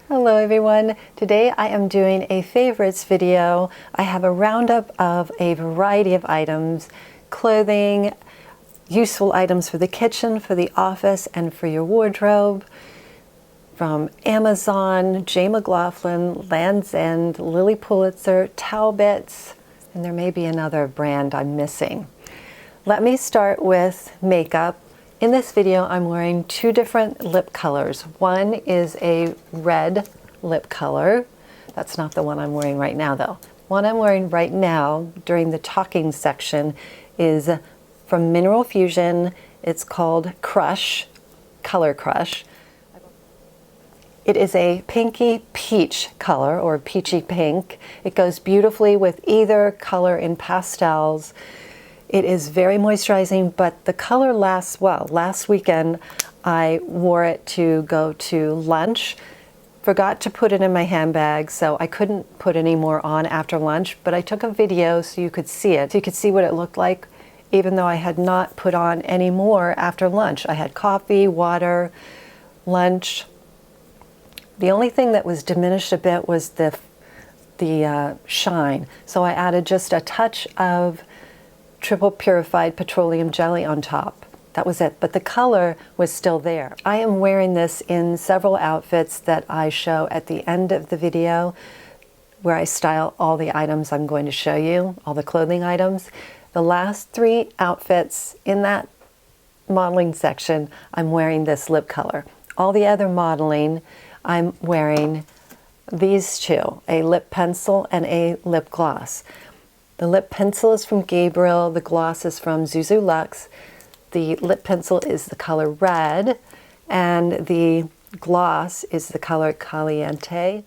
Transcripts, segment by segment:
Hello everyone, today I am doing a favorites video. I have a roundup of a variety of items, clothing, useful items for the kitchen, for the office, and for your wardrobe, from Amazon, J.McLaughlin, Land's End, Lilly, Pulitzer, Talbots, and there may be another brand I'm missing. Let me start with makeup. In this video, I'm wearing two different lip colors. One is a red lip color. That's not the one I'm wearing right now, though. One I'm wearing right now during the talking section is from Mineral Fusion. It's called Crush, Color Crush. It is a pinky peach color, or peachy pink. It goes beautifully with either color in pastels. It is very moisturizing, but the color lasts well. Last weekend, I wore it to go to lunch. Forgot to put it in my handbag, so I couldn't put any more on after lunch, but I took a video so you could see it. So you could see what it looked like, even though I had not put on any more after lunch. I had coffee, water, lunch. The only thing that was diminished a bit was the shine. So I added just a touch of triple purified petroleum jelly on top. That was it, but the color was still there. I am wearing this in several outfits that I show at the end of the video, where I style all the items I'm going to show you, all the clothing items. The last three outfits in that modeling section, I'm wearing this lip color. All the other modeling, I'm wearing these two, a lip pencil and a lip gloss. The lip pencil is from Gabriel, the gloss is from Zuzu Luxe. The lip pencil is the color red, and the gloss is the color Caliente.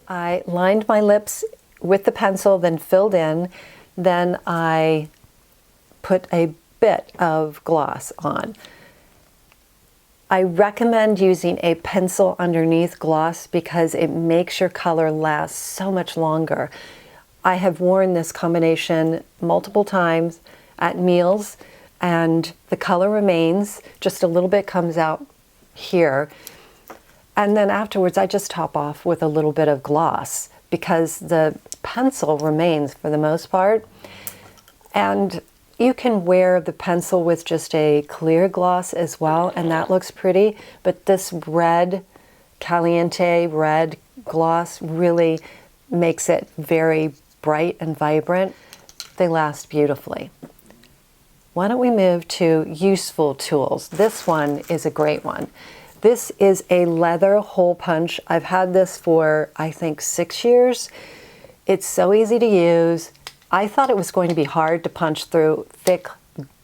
I lined my lips with the pencil, then filled in. Then I put a bit of gloss on. I recommend using a pencil underneath gloss because it makes your color last so much longer. I have worn this combination multiple times at meals, and the color remains, just a little bit comes out here. And then afterwards I just top off with a little bit of gloss because the pencil remains for the most part. And you can wear the pencil with just a clear gloss as well, and that looks pretty, but this red, Caliente red gloss really makes it very bright and vibrant. They last beautifully. Why don't we move to useful tools? This one is a great one. This is a leather hole punch. I've had this for, I think, 6 years. It's so easy to use. I thought it was going to be hard to punch through thick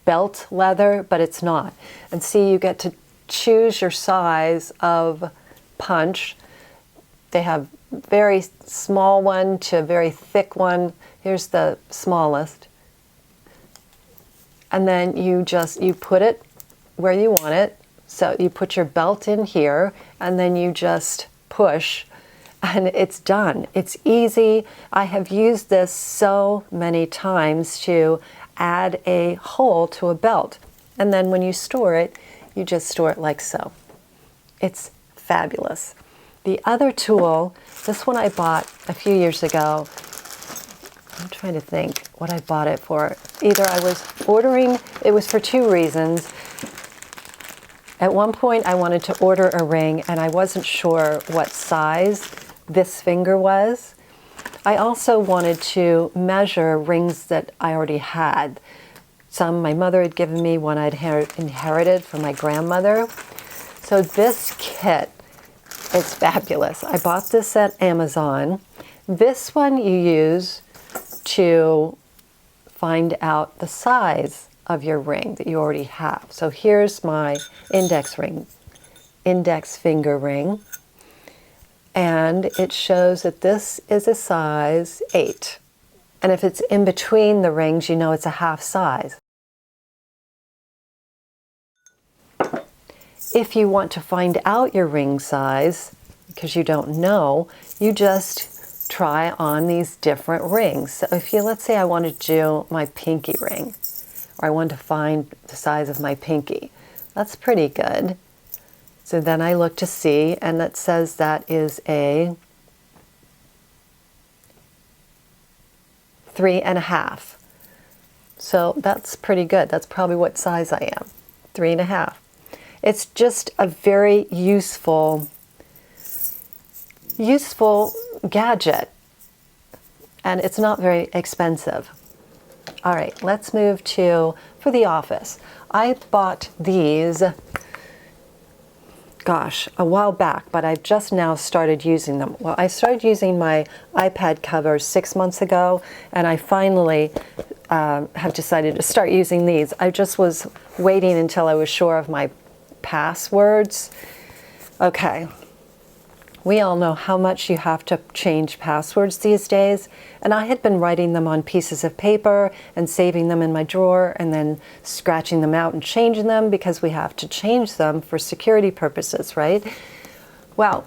belt leather, but it's not. And see, you get to choose your size of punch. They have very small one to very thick one. Here's the smallest. And then you put it where you want it. So you put your belt in here, and then you just push, and it's done. It's easy. I have used this so many times to add a hole to a belt. And then when you store it, you just store it like so. It's fabulous. The other tool, this one I bought a few years ago. I'm trying to think what I bought it for. Either I was ordering, it was for two reasons. At one point I wanted to order a ring and I wasn't sure what size this finger was. I also wanted to measure rings that I already had. Some my mother had given me, one I'd inherited from my grandmother. So this kit is fabulous. I bought this at Amazon. This one you use to find out the size of your ring that you already have. So here's my index finger ring, and it shows that this is a size 8. And if it's in between the rings, you know it's a half size. If you want to find out your ring size, because you don't know, you just try on these different rings. So if you, let's say I want to do my pinky ring, or I want to find the size of my pinky, that's pretty good. So then I look to see, and that says that is a 3.5. So that's pretty good. That's probably what size I am, 3.5. It's just a very useful gadget, and it's not very expensive. All right, let's move to, for the office. I bought these, gosh, a while back, but I've just now started using them. Well, I started using my iPad covers 6 months ago, and I finally have decided to start using these. I just was waiting until I was sure of my passwords. Okay. We all know how much you have to change passwords these days, and I had been writing them on pieces of paper and saving them in my drawer and then scratching them out and changing them because we have to change them for security purposes, right? Well,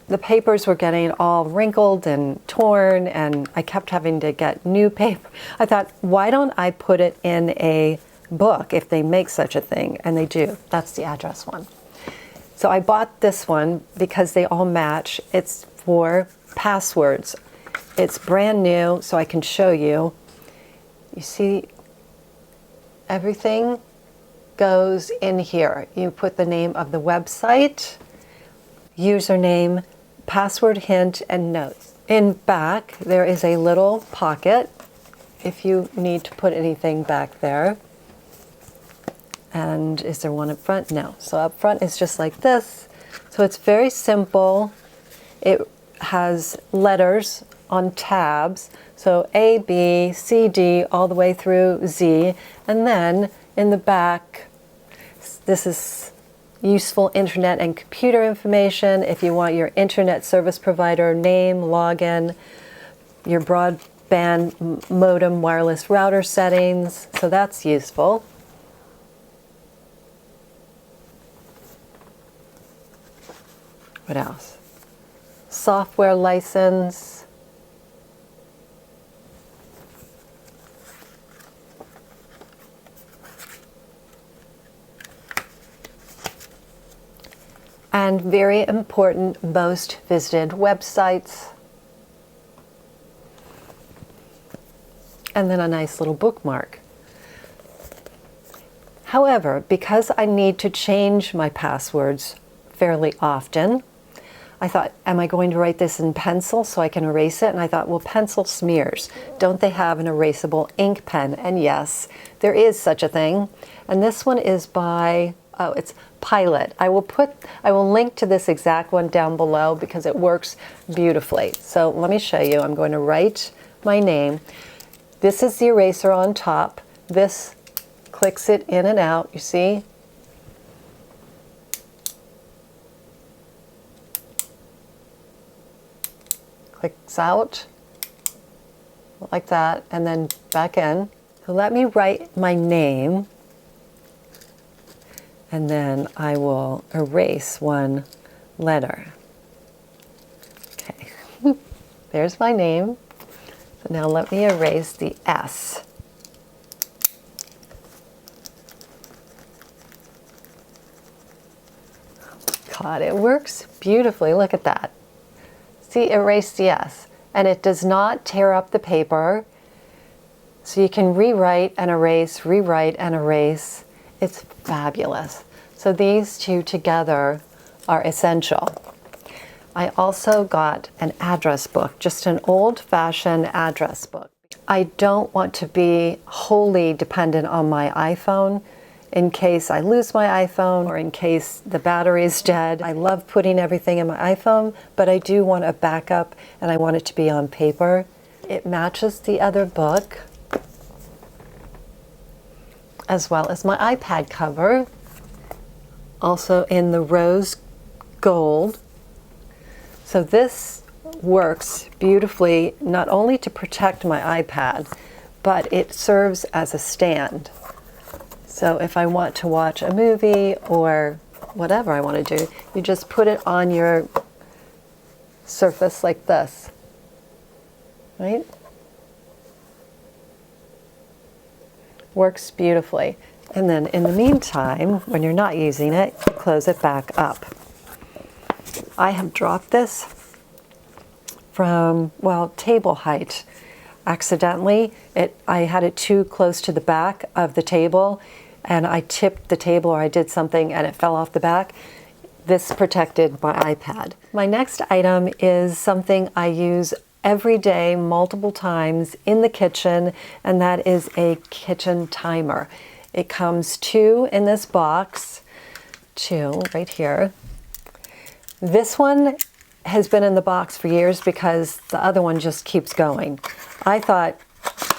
the papers were getting all wrinkled and torn, and I kept having to get new paper. I thought, why don't I put it in a book if they make such a thing? And they do. That's the address one. So I bought this one because they all match. It's for passwords. It's brand new, so I can show you. You see, everything goes in here. You put the name of the website, username, password hint, and notes. In back, there is a little pocket if you need to put anything back there. And is there one up front? No. So up front is just like this. So it's very simple. It has letters on tabs. So A, B, C, D, all the way through Z. And then in the back, this is useful internet and computer information. If you want your internet service provider name, login, your broadband modem wireless router settings. So that's useful. What else? Software license. And very important, most visited websites. And then a nice little bookmark. However, because I need to change my passwords fairly often, I thought, am I going to write this in pencil so I can erase it? And I thought, well, pencil smears. Don't they have an erasable ink pen? And yes, there is such a thing. And this one is by, oh, it's Pilot. I will link to this exact one down below because it works beautifully. So let me show you. I'm going to write my name. This is the eraser on top. This clicks it in and out, you see? Clicks out like that, and then back in. So let me write my name, and then I will erase one letter. Okay, there's my name. So now let me erase the S. God, it works beautifully. Look at that. See, erase the S. And it does not tear up the paper. So you can rewrite and erase, rewrite and erase. It's fabulous. So these two together are essential. I also got an address book, just an old-fashioned address book. I don't want to be wholly dependent on my iPhone in case I lose my iPhone or in case the battery is dead. I love putting everything in my iPhone, but I do want a backup and I want it to be on paper. It matches the other book. as well as my iPad cover, also in the rose gold. So this works beautifully, not only to protect my iPad, but it serves as a stand. So if I want to watch a movie or whatever I want to do, you just put it on your surface like this, right? Works beautifully. And then in the meantime, when you're not using it, you close it back up. I have dropped this from, well, table height accidentally. I had it too close to the back of the table, and I tipped the table or I did something and it fell off the back. This protected my iPad. My next item is something I use every day, multiple times in the kitchen, and that is a kitchen timer. It comes 2 in this box, 2 right here. This one has been in the box for years because the other one just keeps going. I thought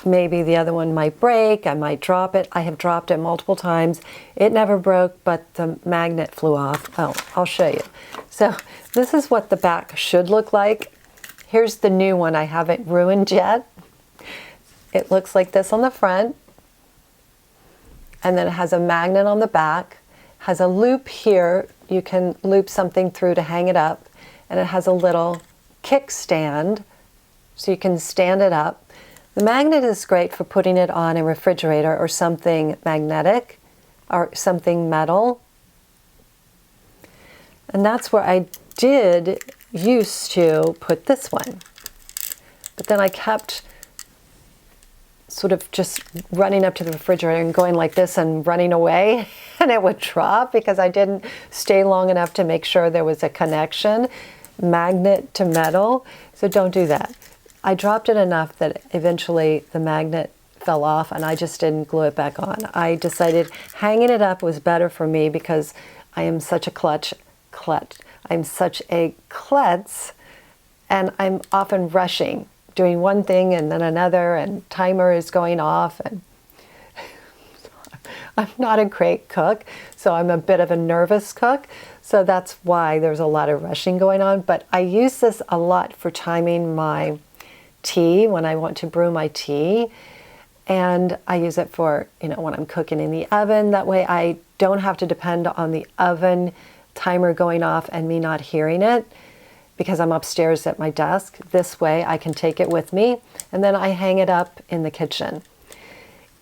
maybe the other one might break, I might drop it. I have dropped it multiple times. It never broke, but the magnet flew off. Oh, I'll show you. So this is what the back should look like. Here's the new one. I haven't ruined yet. It looks like this on the front, and then it has a magnet on the back, has a loop here. You can loop something through to hang it up, and it has a little kickstand so you can stand it up. The magnet is great for putting it on a refrigerator or something magnetic or something metal. And that's where I used to put this one. But then I kept sort of just running up to the refrigerator and going like this and running away, and it would drop because I didn't stay long enough to make sure there was a connection, magnet to metal. So don't do that. I dropped it enough that eventually the magnet fell off and I just didn't glue it back on. I decided hanging it up was better for me because I am such a I'm such a klutz, and I'm often rushing, doing one thing and then another, and timer is going off, and I'm not a great cook, so I'm a bit of a nervous cook, so that's why there's a lot of rushing going on. But I use this a lot for timing my tea when I want to brew my tea, and I use it for, when I'm cooking in the oven. That way I don't have to depend on the oven timer going off and me not hearing it because I'm upstairs at my desk. This way I can take it with me, and then I hang it up in the kitchen.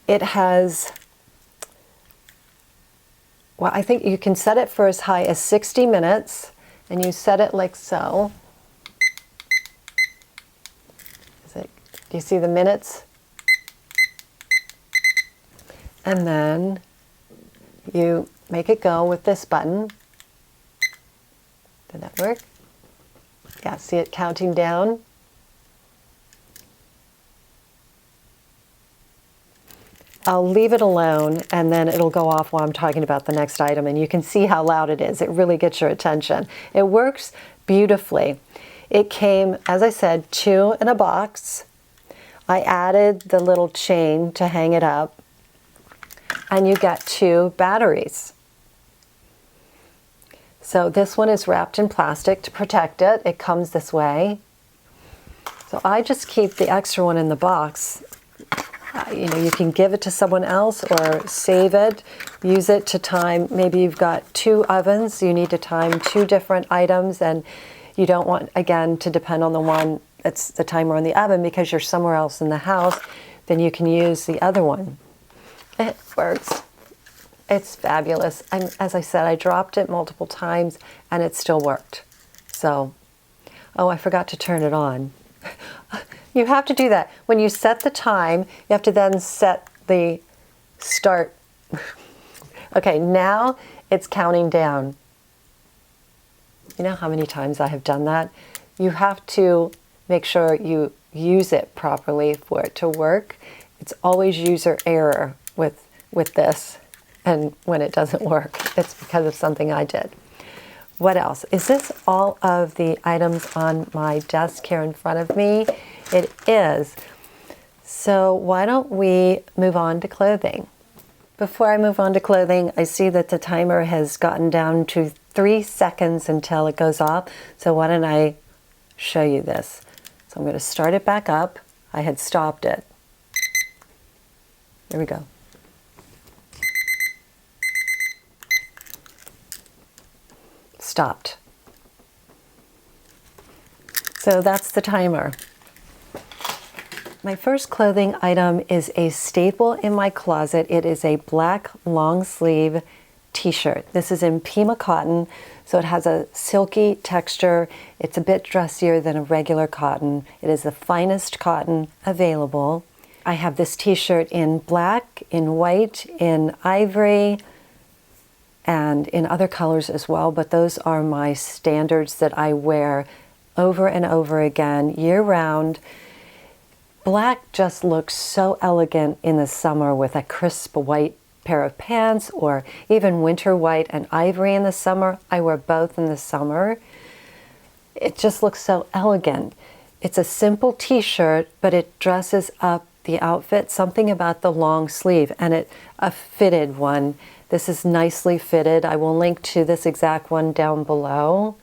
It has, well, I think you can set it for as high as 60 minutes, and you set it like so. Do you see the minutes? And then you make it go with this button. Did that work? Yeah, see it counting down? I'll leave it alone, and then it'll go off while I'm talking about the next item, and you can see how loud it is. It really gets your attention. It works beautifully. It came, as I said, 2 in a box. I added the little chain to hang it up, and you get 2 batteries. So this one is wrapped in plastic to protect it. It comes this way. So I just keep the extra one in the box. You can give it to someone else or save it. Use it to time. Maybe you've got 2 ovens. You need to time 2 different items, and you don't want, again, to depend on the one that's the timer on the oven because you're somewhere else in the house. Then you can use the other one. It works. It's fabulous. And as I said, I dropped it multiple times and it still worked. So, oh, I forgot to turn it on. You have to do that. When you set the time, you have to then set the start. Okay, now it's counting down. You know how many times I have done that? You have to make sure you use it properly for it to work. It's always user error with this. And when it doesn't work, it's because of something I did. What else? Is this all of the items on my desk here in front of me? It is. So why don't we move on to clothing? Before I move on to clothing, I see that the timer has gotten down to 3 seconds until it goes off. So why don't I show you this? So I'm going to start it back up. I had stopped it. There we go. Stopped. So that's the timer. My first clothing item is a staple in my closet. It is a black long sleeve t-shirt. This is in Pima cotton, so it has a silky texture. It's a bit dressier than a regular cotton. It is the finest cotton available. I have this t-shirt in black, in white, in ivory, and in other colors as well, but those are my standards that I wear over and over again, year-round. Black just looks so elegant in the summer with a crisp white pair of pants, or even winter white and ivory in the summer. I wear both in the summer. It just looks so elegant. It's a simple t-shirt, but it dresses up the outfit, something about the long sleeve, and a fitted one. This is nicely fitted. I will link to this exact one down below.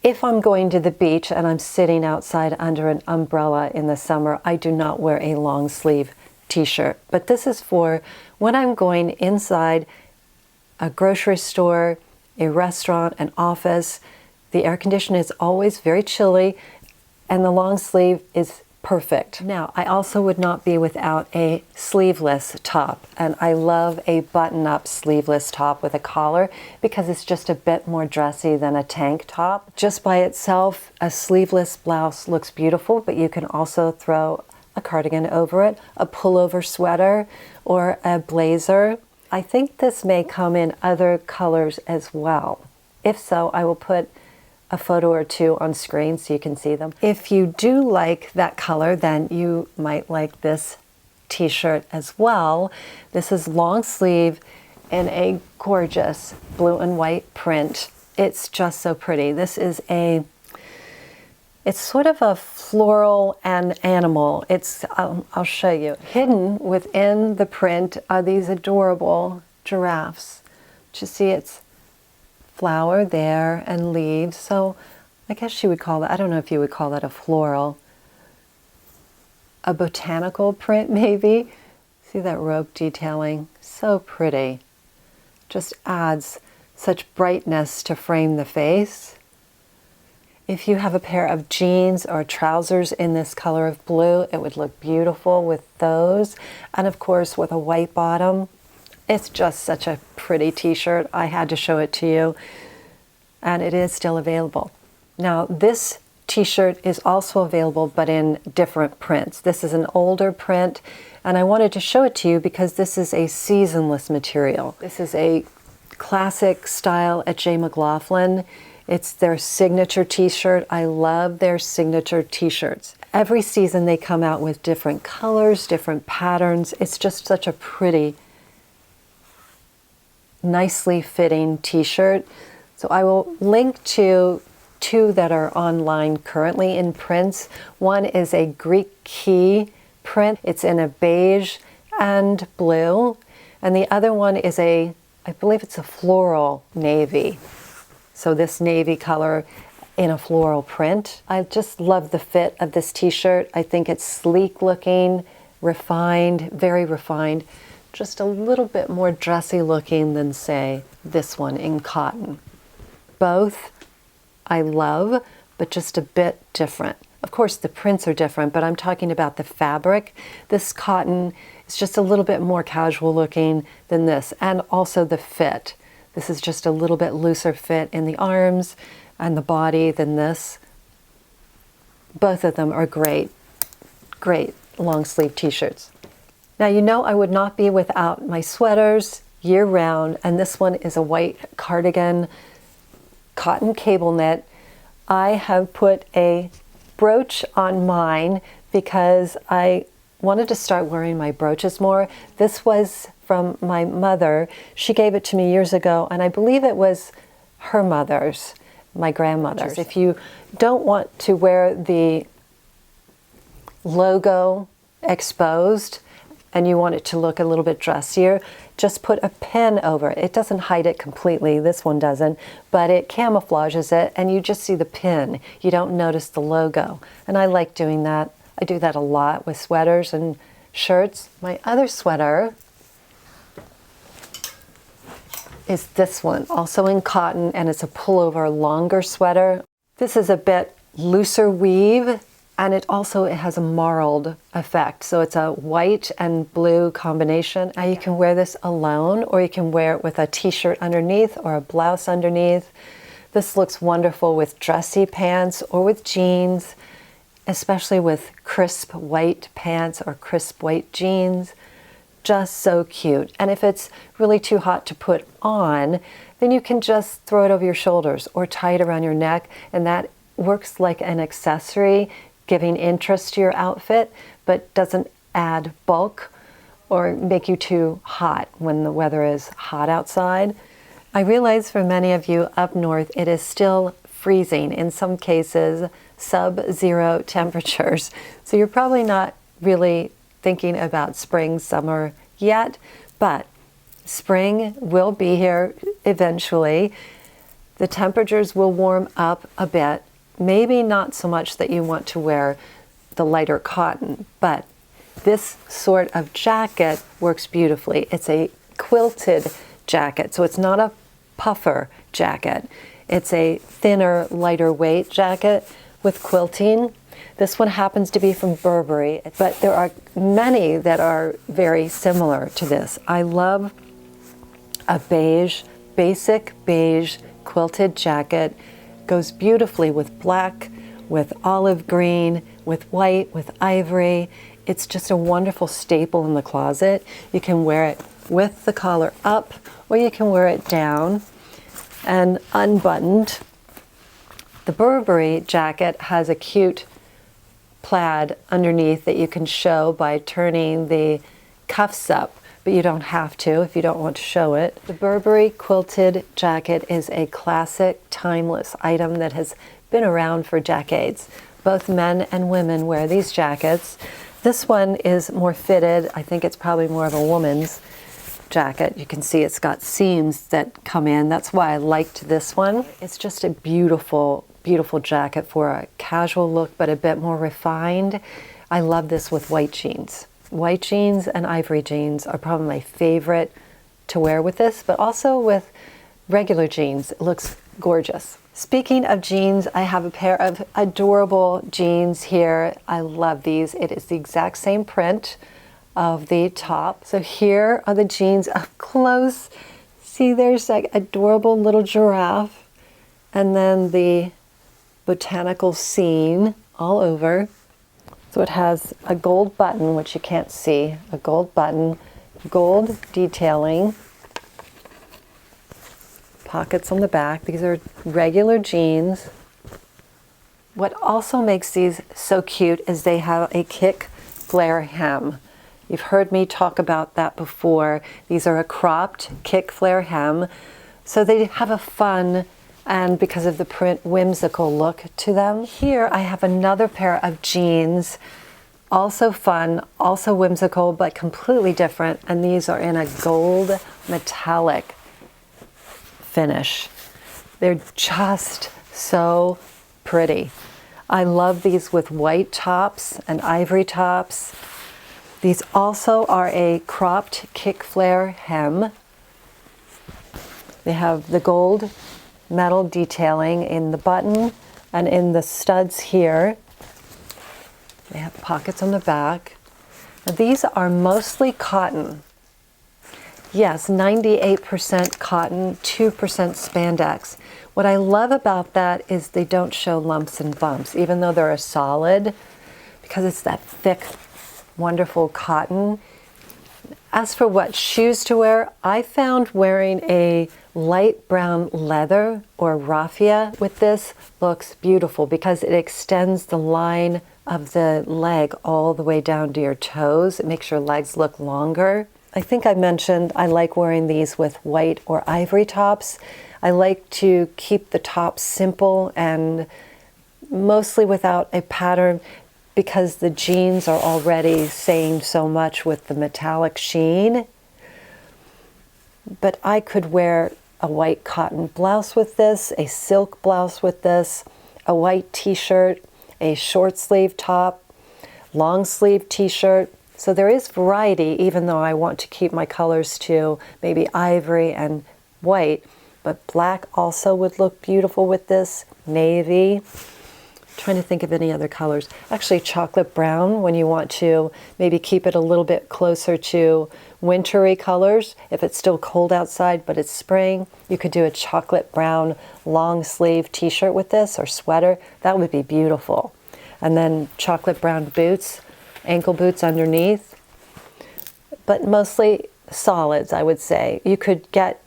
If I'm going to the beach and I'm sitting outside under an umbrella in the summer, I do not wear a long sleeve t-shirt. But this is for when I'm going inside a grocery store, a restaurant, an office. The air conditioning is always very chilly, and the long sleeve is perfect. Now, I also would not be without a sleeveless top, and I love a button-up sleeveless top with a collar because it's just a bit more dressy than a tank top. Just by itself, a sleeveless blouse looks beautiful, but you can also throw a cardigan over it, a pullover sweater, or a blazer. I think this may come in other colors as well. If so, I will put a photo or two on screen so you can see them. If you do like that color, then you might like this t-shirt as well. This is long sleeve in a gorgeous blue and white print. It's just so pretty. This is it's sort of a floral and animal. I'll show you. Hidden within the print are these adorable giraffes. You see, it's flower there and leaves. So I guess you would call that, I don't know if you would call that a floral. A botanical print maybe. See that rope detailing? So pretty. Just adds such brightness to frame the face. If you have a pair of jeans or trousers in this color of blue, it would look beautiful with those. And of course with a white bottom. It's just such a pretty t-shirt. I had to show it to you, and it is still available. Now, this t-shirt is also available, but in different prints. This is an older print, and I wanted to show it to you because this is a seasonless material. This is a classic style at J.McLaughlin. It's their signature t-shirt. I love their signature t-shirts. Every season they come out with different colors, different patterns. It's just such a pretty, nicely fitting t-shirt. So I will link to two that are online currently in prints. One is a Greek key print. It's in a beige and blue. And the other one is I believe it's a floral navy. So this navy color in a floral print. I just love the fit of this t-shirt. I think it's sleek looking, refined, very refined. Just a little bit more dressy looking than, say, this one in cotton. Both I love, but just a bit different. Of course, the prints are different, but I'm talking about the fabric. This cotton is just a little bit more casual looking than this, and also the fit. This is just a little bit looser fit in the arms and the body than this. Both of them are great, great long sleeve t-shirts. Now, you know I would not be without my sweaters year-round, and this one is a white cardigan, cotton cable knit. I have put a brooch on mine because I wanted to start wearing my brooches more. This was from my mother. She gave it to me years ago, and I believe it was her mother's, my grandmother's. If you don't want to wear the logo exposed, and you want it to look a little bit dressier, just put a pin over it. It doesn't hide it completely, this one doesn't, but it camouflages it and you just see the pin. You don't notice the logo. And I like doing that. I do that a lot with sweaters and shirts. My other sweater is this one, also in cotton, and it's a pullover longer sweater. This is a bit looser weave, and it has a marled effect. So it's a white and blue combination. Now you can wear this alone, or you can wear it with a t-shirt underneath or a blouse underneath. This looks wonderful with dressy pants or with jeans, especially with crisp white pants or crisp white jeans. Just so cute. And if it's really too hot to put on, then you can just throw it over your shoulders or tie it around your neck, and that works like an accessory, giving interest to your outfit, but doesn't add bulk or make you too hot when the weather is hot outside. I realize for many of you up north, it is still freezing, in some cases sub-zero temperatures. So you're probably not really thinking about spring, summer yet, but spring will be here eventually. The temperatures will warm up a bit, maybe not so much that you want to wear the lighter cotton, but this sort of jacket works beautifully. It's a quilted jacket, so it's not a puffer jacket. It's a thinner, lighter weight jacket with quilting. This one happens to be from Burberry, but there are many that are very similar to this. I love a basic beige quilted jacket. Goes beautifully with black, with olive green, with white, with ivory. It's just a wonderful staple in the closet. You can wear it with the collar up, or you can wear it down and unbuttoned. The Burberry jacket has a cute plaid underneath that you can show by turning the cuffs up, but you don't have to if you don't want to show it. The Burberry quilted jacket is a classic, timeless item that has been around for decades. Both men and women wear these jackets. This one is more fitted. I think it's probably more of a woman's jacket. You can see it's got seams that come in. That's why I liked this one. It's just a beautiful, beautiful jacket for a casual look, but a bit more refined. I love this with white jeans. White jeans and ivory jeans are probably my favorite to wear with this, but also with regular jeans. It looks gorgeous. Speaking of jeans, I have a pair of adorable jeans here. I love these. It is the exact same print of the top. So here are the jeans up close. See, there's like adorable little giraffe, and then the botanical scene all over. So it has a gold button, which you can't see, a gold button, gold detailing, pockets on the back. These are regular jeans. What also makes these so cute is they have a kick flare hem. You've heard me talk about that before. These are a cropped kick flare hem. So they have a fun, and because of the print, whimsical look to them. Here I have another pair of jeans, also fun, also whimsical, but completely different. And these are in a gold metallic finish. They're just so pretty. I love these with white tops and ivory tops. These also are a cropped kick flare hem. They have the gold metal detailing in the button and in the studs here. They have pockets on the back. Now, these are mostly cotton. Yes, 98% cotton, 2% spandex. What I love about that is they don't show lumps and bumps, even though they're a solid, because it's that thick, wonderful cotton. As for what shoes to wear, I found wearing a light brown leather or raffia with this looks beautiful because it extends the line of the leg all the way down to your toes. It makes your legs look longer. I think I mentioned I like wearing these with white or ivory tops. I like to keep the top simple and mostly without a pattern because the jeans are already saying so much with the metallic sheen. But I could wear a white cotton blouse with this, a silk blouse with this, a white t-shirt, a short sleeve top, long sleeve t-shirt. So there is variety, even though I want to keep my colors to maybe ivory and white, but black also would look beautiful with this, navy. Trying to think of any other colors. Actually, chocolate brown when you want to maybe keep it a little bit closer to wintry colors. If it's still cold outside but it's spring, you could do a chocolate brown long sleeve t-shirt with this, or sweater. That would be beautiful. And then chocolate brown boots, ankle boots underneath. But mostly solids, I would say. You could get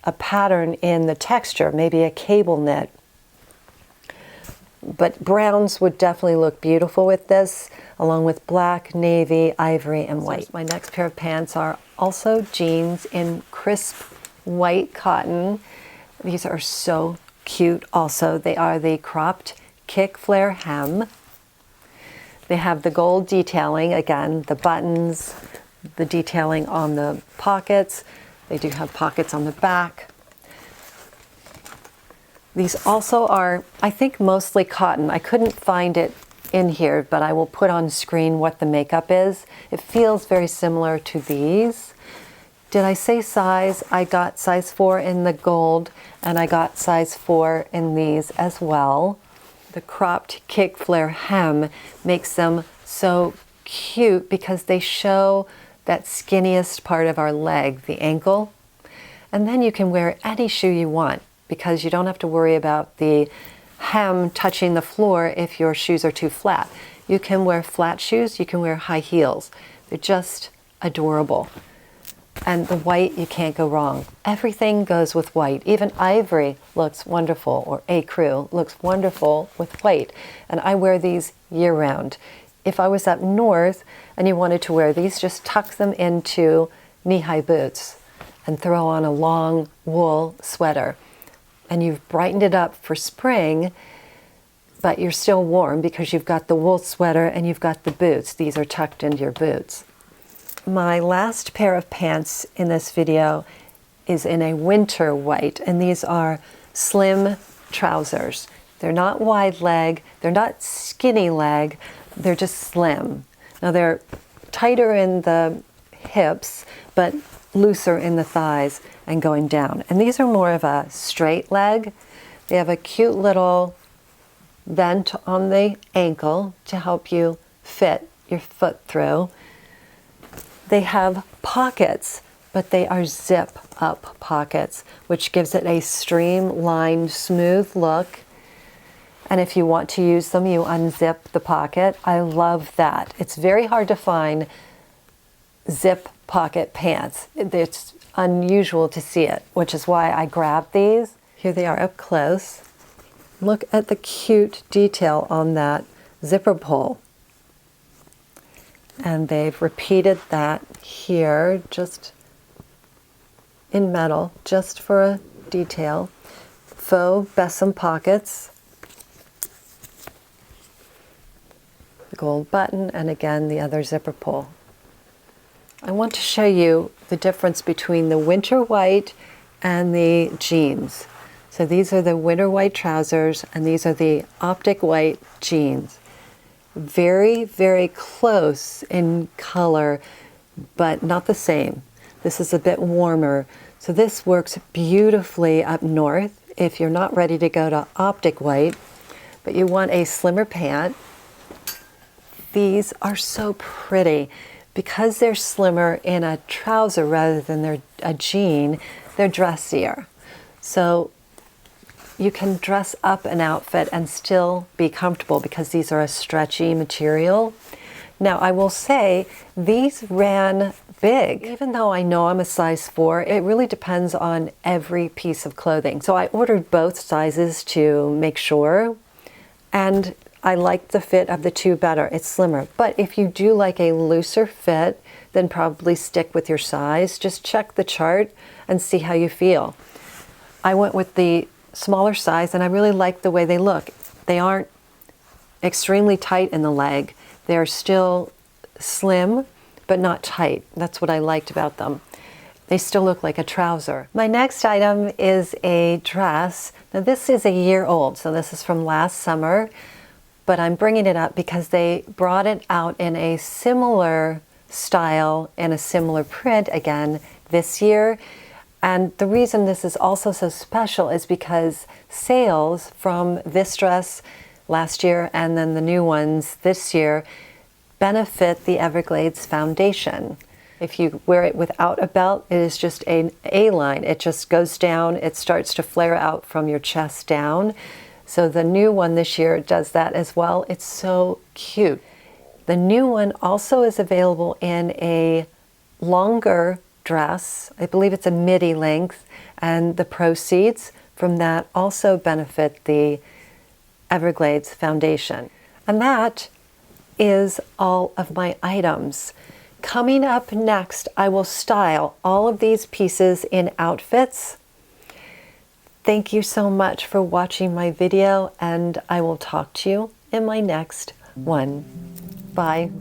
a pattern in the texture, maybe a cable knit. But browns would definitely look beautiful with this, along with black, navy, ivory, and white. So my next pair of pants are also jeans in crisp white cotton. These are so cute also. They are the cropped kick flare hem. They have the gold detailing, again, the buttons, the detailing on the pockets. They do have pockets on the back. These also are, I think, mostly cotton. I couldn't find it in here, but I will put on screen what the makeup is. It feels very similar to these. Did I say size? I got size 4 in the gold, and I got size 4 in these as well. The cropped kick flare hem makes them so cute because they show that skinniest part of our leg, the ankle. And then you can wear any shoe you want, because you don't have to worry about the hem touching the floor if your shoes are too flat. You can wear flat shoes, you can wear high heels. They're just adorable. And the white, you can't go wrong. Everything goes with white. Even ivory looks wonderful, or ecru looks wonderful with white. And I wear these year round. If I was up north and you wanted to wear these, just tuck them into knee-high boots and throw on a long wool sweater. And you've brightened it up for spring, but you're still warm because you've got the wool sweater and you've got the boots. These are tucked into your boots. My last pair of pants in this video is in a winter white, and these are slim trousers. They're not wide leg, they're not skinny leg, they're just slim. Now they're tighter in the hips, but looser in the thighs and going down. And these are more of a straight leg. They have a cute little vent on the ankle to help you fit your foot through. They have pockets, but they are zip up pockets, which gives it a streamlined, smooth look. And if you want to use them, you unzip the pocket. I love that. It's very hard to find zip pocket pants. It's unusual to see it, which is why I grabbed these. Here they are up close. Look at the cute detail on that zipper pull. And they've repeated that here, just in metal, just for a detail. Faux besom pockets. The gold button, and again the other zipper pull. I want to show you the difference between the winter white and the jeans. So these are the winter white trousers, and these are the optic white jeans. Very, very close in color, but not the same. This is a bit warmer. So this works beautifully up north if you're not ready to go to optic white, but you want a slimmer pant. These are so pretty. Because they're slimmer in a trouser rather than they're a jean, they're dressier. So you can dress up an outfit and still be comfortable because these are a stretchy material. Now, I will say these ran big. Even though I know I'm a size 4, it really depends on every piece of clothing. So I ordered both sizes to make sure, and I like the fit of the two better. It's slimmer. But if you do like a looser fit, then probably stick with your size. Just check the chart and see how you feel. I went with the smaller size, and I really like the way they look. They aren't extremely tight in the leg. They're still slim, but not tight. That's what I liked about them. They still look like a trouser. My next item is a dress. Now this is a year old, so this is from last summer, but I'm bringing it up because they brought it out in a similar style and a similar print again this year. And the reason this is also so special is because sales from this dress last year and then the new ones this year benefit the Everglades Foundation. If you wear it without a belt, it is just an A-line. It just goes down, it starts to flare out from your chest down. So the new one this year does that as well. It's so cute. The new one also is available in a longer dress. I believe it's a midi length, and the proceeds from that also benefit the Everglades Foundation. And that is all of my items. Coming up next, I will style all of these pieces in outfits. Thank you so much for watching my video, and I will talk to you in my next one. Bye.